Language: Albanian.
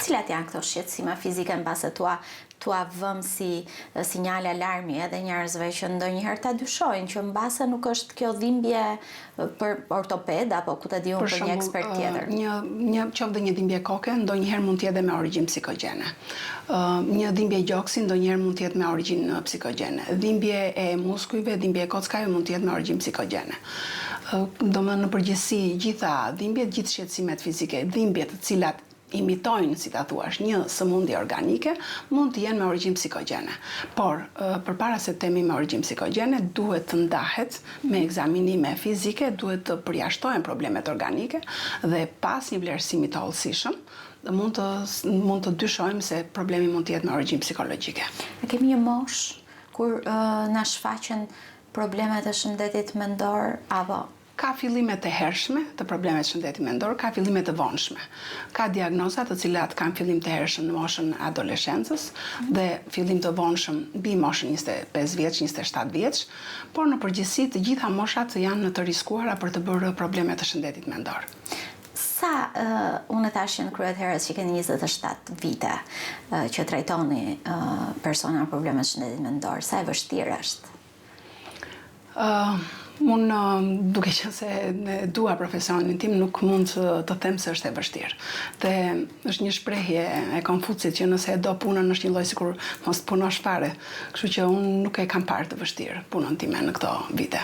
Cilat janë këto shqetësime fizike mbase tua vëm si sinjale alarmi edhe njerëzve që ndonjëherë ta dyshojnë që mbase nuk është kjo dhimbje për ortoped apo ku ta diun për një ekspert tjetër. Një qoftë një dhimbje koke, ndonjëherë mund të jetë me origjinë psikogjene. Një dhimbje gjoksi ndonjëherë mund të jetë me origjinë psikogjene. Dhimbje e muskujve, dhimbje e kockave mund të jetë me origjinë psikogjene. Domethënë në përgjithësi gjitha dhimbjet, gjithë shqetësimet fizike, dhimbjet të cilat imitojnë, si ta thuash, një sëmundje organike, mund të jenë me origjinë psikogjene. Por, përpara se temi me origjinë psikogjene, duhet të ndahet me ekzaminime fizike, duhet të përjashtohen problemet organike dhe pas një vlerësimi të hollësishëm, mund të dyshojmë se problemi mund të jetë me origjinë psikologjike. A kemi një moshë kur na shfaqen problemet e shëndetit mendor apo ka fillimet e hershme të problemeve të shëndetit mendor, ka fillimet të vonshme. Ka diagnoza të cilat kanë fillim të hershëm në moshën e adoleshencës dhe fillim të vonshëm mbi moshën 25 vjeç, 27 vjeç, por në përgjithësi të gjitha moshat janë në të riskuara për të bërë probleme të shëndetit mendor. Unë tash në kryet herës që keni 27 vite që trajtoni persona me probleme të shëndetit mendor, sa e vështirë është? Unë, duke qenë se dua profesionin tim, nuk mund të them se është e vështirë. Dhe është një shprehje e Konfucit që nëse e do punën është një lloj sikur mos të punosh fare. Kështu që unë nuk e kam parë të vështirë punën time në këto vite.